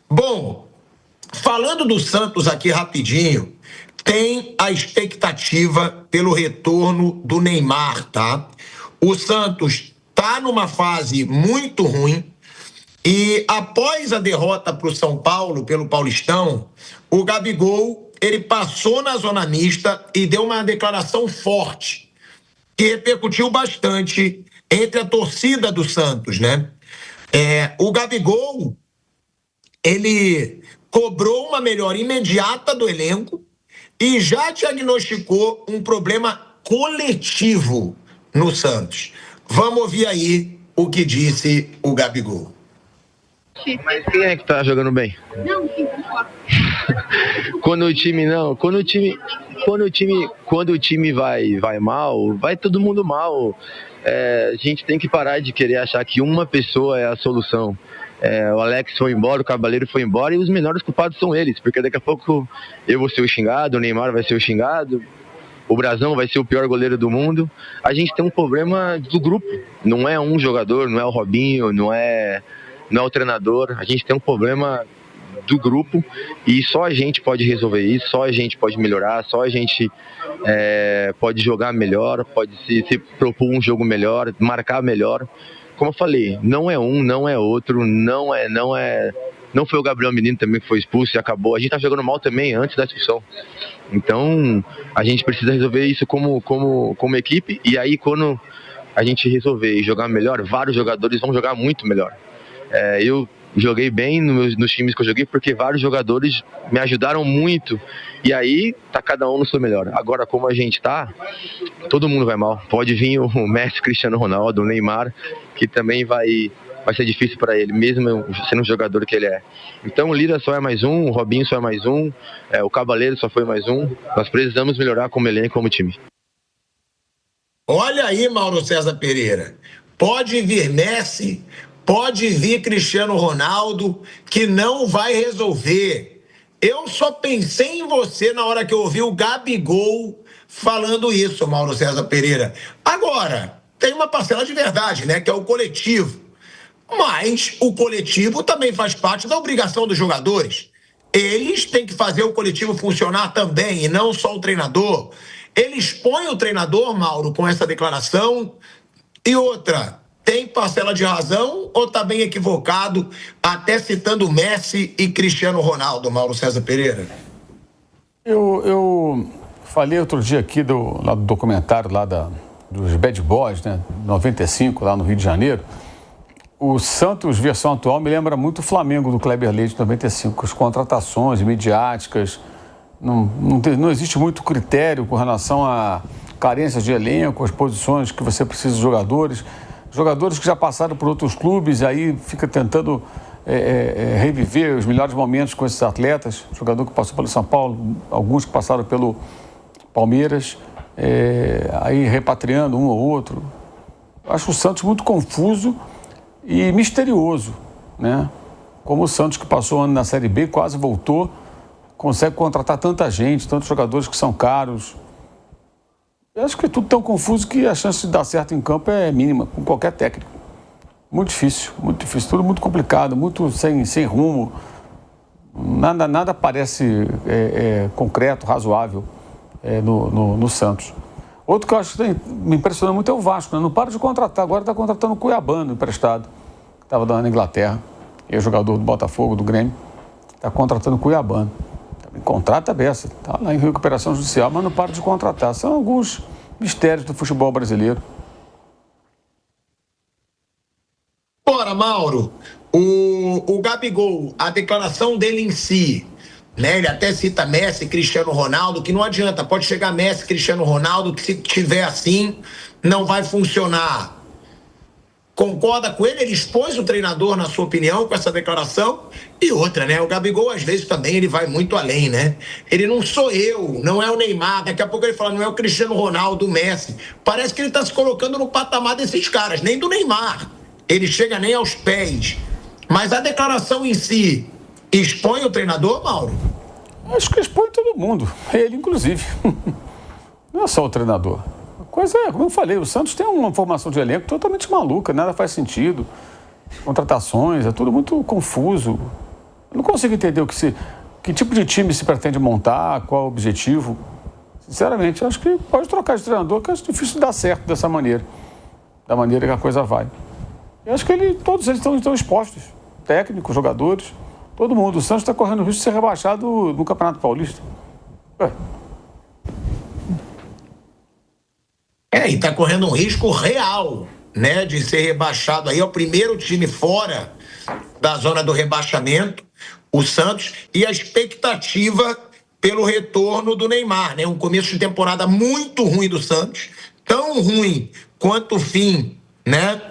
Bom, falando do Santos aqui rapidinho, tem a expectativa pelo retorno do Neymar, tá? O Santos tá numa fase muito ruim e após a derrota para o São Paulo pelo Paulistão, o Gabigol ele passou na zona mista e deu uma declaração forte que repercutiu bastante entre a torcida do Santos, né? O Gabigol ele cobrou uma melhora imediata do elenco e já diagnosticou um problema coletivo no Santos. Vamos ouvir aí o que disse o Gabigol. Mas quem é que tá jogando bem? Quando o time vai mal, vai todo mundo mal. A gente tem que parar de querer achar que uma pessoa é a solução. O Alex foi embora, o Cavaleiro foi embora e os menores culpados são eles, porque daqui a pouco eu vou ser o xingado, o Neymar vai ser o xingado, o Brazão vai ser o pior goleiro do mundo. A gente tem um problema do grupo, não é um jogador, não é o Robinho, não é o treinador, a gente tem um problema do grupo e só a gente pode resolver isso, só a gente pode melhorar, só a gente pode jogar melhor, pode se propor um jogo melhor, marcar melhor. Como eu falei, não é um, não é outro, não foi o Gabriel Menino também que foi expulso e acabou. A gente tá jogando mal também antes da expulsão. Então, a gente precisa resolver isso como equipe e aí quando a gente resolver e jogar melhor, vários jogadores vão jogar muito melhor. Eu joguei bem nos times que eu joguei porque vários jogadores me ajudaram muito e aí tá cada um no seu melhor. Agora, como a gente tá, todo mundo vai mal. Pode vir o Messi, Cristiano Ronaldo, o Neymar, que também vai ser difícil para ele, mesmo sendo o jogador que ele é. Então o Lira só é mais um, o Robinho só é mais um, o Cavaleiro só foi mais um. Nós precisamos melhorar como elenco, como time. Olha aí, Mauro César Pereira. Pode vir Messi, pode vir Cristiano Ronaldo, que não vai resolver. Eu só pensei em você na hora que eu ouvi o Gabigol falando isso, Mauro César Pereira. Agora, tem uma parcela de verdade, né, que é o coletivo. Mas o coletivo também faz parte da obrigação dos jogadores. Eles têm que fazer o coletivo funcionar também, e não só o treinador. Ele expõe o treinador, Mauro, com essa declaração. E outra, tem parcela de razão ou está bem equivocado, até citando Messi e Cristiano Ronaldo, Mauro César Pereira? Eu falei outro dia aqui lá do documentário lá dos Bad Boys, né, 95, lá no Rio de Janeiro. O Santos, versão atual, me lembra muito o Flamengo do Kleber Leite, de 95, as contratações midiáticas. Não existe muito critério com relação a carências de elenco, as posições que você precisa de jogadores. Jogadores que já passaram por outros clubes, aí fica tentando reviver os melhores momentos com esses atletas. Jogador que passou pelo São Paulo, alguns que passaram pelo Palmeiras, aí repatriando um ou outro. Acho o Santos muito confuso e misterioso, né? Como o Santos, que passou um ano na Série B, quase voltou, consegue contratar tanta gente, tantos jogadores que são caros. Eu acho que é tudo tão confuso que a chance de dar certo em campo é mínima, com qualquer técnico. Muito difícil, tudo muito complicado, muito sem rumo. Nada parece concreto, razoável no Santos. Outro que eu acho que me impressiona muito é o Vasco, né? Não para de contratar, agora está contratando o Cuiabano, emprestado, que estava na Inglaterra, e é jogador do Botafogo, do Grêmio, está contratando o Cuiabano. Contrata a beça, está lá em recuperação judicial, mas não para de contratar. São alguns mistérios do futebol brasileiro. Ora, Mauro, o Gabigol, a declaração dele em si, né? Ele até cita Messi, Cristiano Ronaldo, que não adianta, pode chegar Messi, Cristiano Ronaldo, que se tiver assim, não vai funcionar. Concorda com ele? Ele expôs o treinador, na sua opinião, com essa declaração. E outra, né? O Gabigol, às vezes, também, ele vai muito além, né? Ele não sou eu, não é o Neymar. Daqui a pouco ele fala, não é o Cristiano Ronaldo, o Messi. Parece que ele está se colocando no patamar desses caras, nem do Neymar. Ele chega nem aos pés. Mas a declaração em si expõe o treinador, Mauro? Acho que expõe todo mundo, ele inclusive. Não é só o treinador. A coisa é, como eu falei, o Santos tem uma formação de elenco totalmente maluca, nada faz sentido. Contratações, é tudo muito confuso. Eu não consigo entender que tipo de time se pretende montar, qual o objetivo. Sinceramente, acho que pode trocar de treinador, que é difícil dar certo dessa maneira, da maneira que a coisa vai. Eu acho que todos eles estão expostos, técnicos, jogadores, todo mundo. O Santos está correndo o risco de ser rebaixado no Campeonato Paulista. E está correndo um risco real, né, de ser rebaixado. Aí é o primeiro time fora da zona do rebaixamento, o Santos, e a expectativa pelo retorno do Neymar, né? Um começo de temporada muito ruim do Santos, tão ruim quanto o fim, né,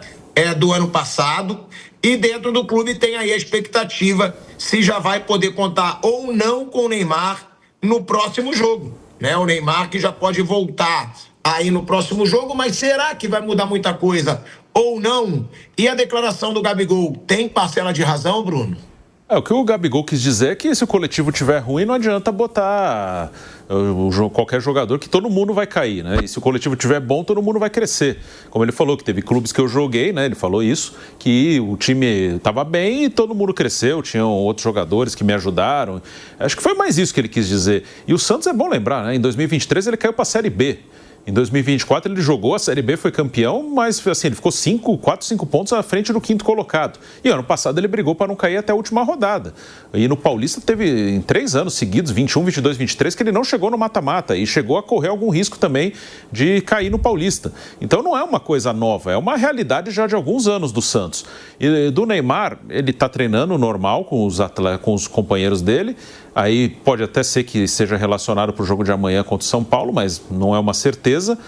do ano passado. E dentro do clube tem aí a expectativa se já vai poder contar ou não com o Neymar no próximo jogo, né? O Neymar que já pode voltar aí no próximo jogo, mas será que vai mudar muita coisa ou não? E a declaração do Gabigol tem parcela de razão, Bruno? O que o Gabigol quis dizer é que se o coletivo estiver ruim, não adianta botar qualquer jogador, que todo mundo vai cair, né? E se o coletivo estiver bom, todo mundo vai crescer. Como ele falou, que teve clubes que eu joguei, né? Ele falou isso, que o time estava bem e todo mundo cresceu, tinham outros jogadores que me ajudaram. Acho que foi mais isso que ele quis dizer. E o Santos é bom lembrar, né? Em 2023 ele caiu para a Série B. Em 2024 ele jogou a Série B, foi campeão, mas assim, ele ficou 4, 5 pontos à frente do 5º colocado. E ano passado ele brigou para não cair até a última rodada. E no Paulista teve em 3 anos seguidos, 21, 22, 23, que ele não chegou no mata-mata e chegou a correr algum risco também de cair no Paulista. Então não é uma coisa nova, é uma realidade já de alguns anos do Santos. E do Neymar, ele está treinando normal com os companheiros dele. Aí pode até ser que seja relacionado para o jogo de amanhã contra o São Paulo, mas não é uma certeza.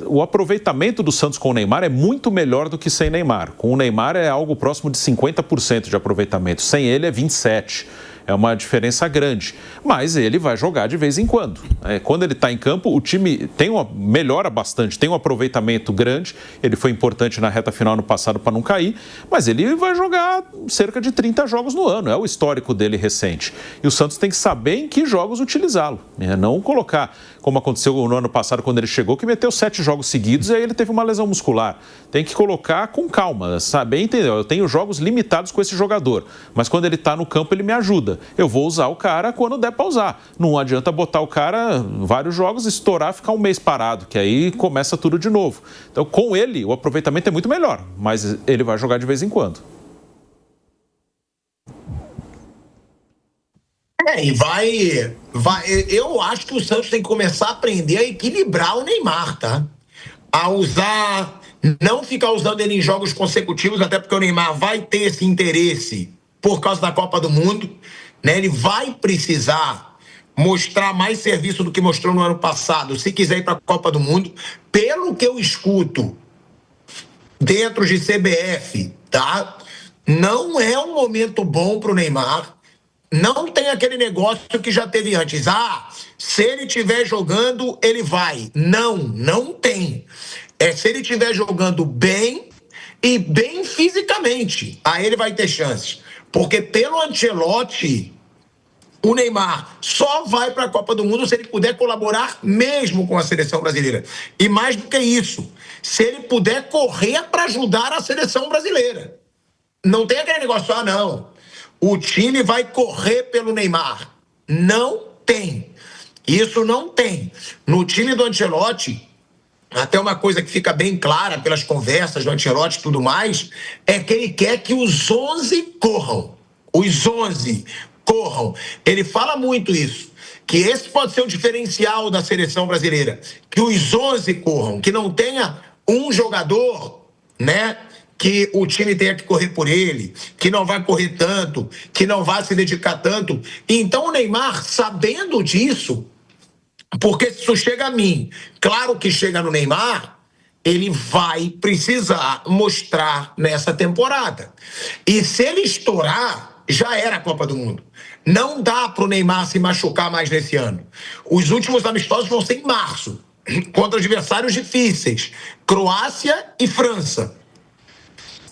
O aproveitamento do Santos com o Neymar é muito melhor do que sem Neymar. Com o Neymar é algo próximo de 50% de aproveitamento. Sem ele é 27%. É uma diferença grande, mas ele vai jogar de vez em quando. Quando ele está em campo, o time melhora bastante, tem um aproveitamento grande. Ele foi importante na reta final ano passado para não cair, mas ele vai jogar cerca de 30 jogos no ano, é o histórico dele recente. E o Santos tem que saber em que jogos utilizá-lo, não colocar, como aconteceu no ano passado quando ele chegou, que meteu 7 jogos seguidos e aí ele teve uma lesão muscular. Tem que colocar com calma, saber entender. Eu tenho jogos limitados com esse jogador, mas quando ele está no campo ele me ajuda. Eu vou usar o cara quando der para usar. Não adianta botar o cara vários jogos, estourar, ficar um mês parado, que aí começa tudo de novo. Então, com ele, o aproveitamento é muito melhor, mas ele vai jogar de vez em quando. E vai. Eu acho que o Santos tem que começar a aprender a equilibrar o Neymar, tá? A usar, não ficar usando ele em jogos consecutivos, até porque o Neymar vai ter esse interesse por causa da Copa do Mundo, né? Ele vai precisar mostrar mais serviço do que mostrou no ano passado, se quiser ir para a Copa do Mundo. Pelo que eu escuto dentro de CBF, tá? Não é um momento bom para o Neymar. Não tem aquele negócio que já teve antes. Se ele estiver jogando, ele vai. Não tem. Se ele estiver jogando bem e bem fisicamente, aí ele vai ter chances. Porque pelo Ancelotti, o Neymar só vai para a Copa do Mundo se ele puder colaborar mesmo com a seleção brasileira. E mais do que isso, se ele puder correr para ajudar a seleção brasileira. Não tem aquele negócio, não. O time vai correr pelo Neymar. Não tem. Isso não tem. No time do Ancelotti, até uma coisa que fica bem clara pelas conversas do Ancelotti e tudo mais, é que ele quer que os 11 corram. Os 11 corram. Ele fala muito isso, que esse pode ser o diferencial da seleção brasileira, que os 11 corram, que não tenha um jogador, né, que o time tenha que correr por ele, que não vai correr tanto, que não vai se dedicar tanto. Então o Neymar, sabendo disso, porque se isso chega a mim, claro que chega no Neymar, ele vai precisar mostrar nessa temporada. E se ele estourar, já era a Copa do Mundo. Não dá para o Neymar se machucar mais nesse ano. Os últimos amistosos vão ser em março, contra adversários difíceis, Croácia e França,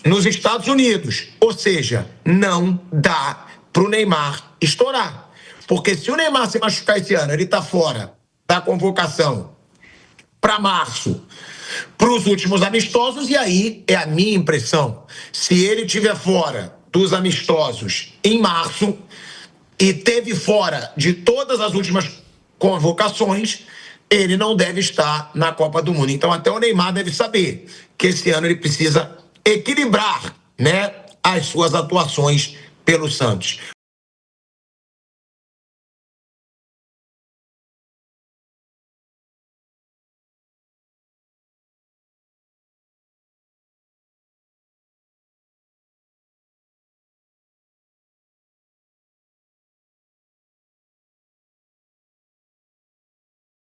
nos Estados Unidos. Ou seja, não dá para o Neymar estourar. Porque se o Neymar se machucar esse ano, ele está fora da convocação para março, para os últimos amistosos, e aí é a minha impressão. Se ele estiver fora dos amistosos em março e teve fora de todas as últimas convocações, ele não deve estar na Copa do Mundo. Então até o Neymar deve saber que esse ano ele precisa equilibrar, né, as suas atuações pelo Santos.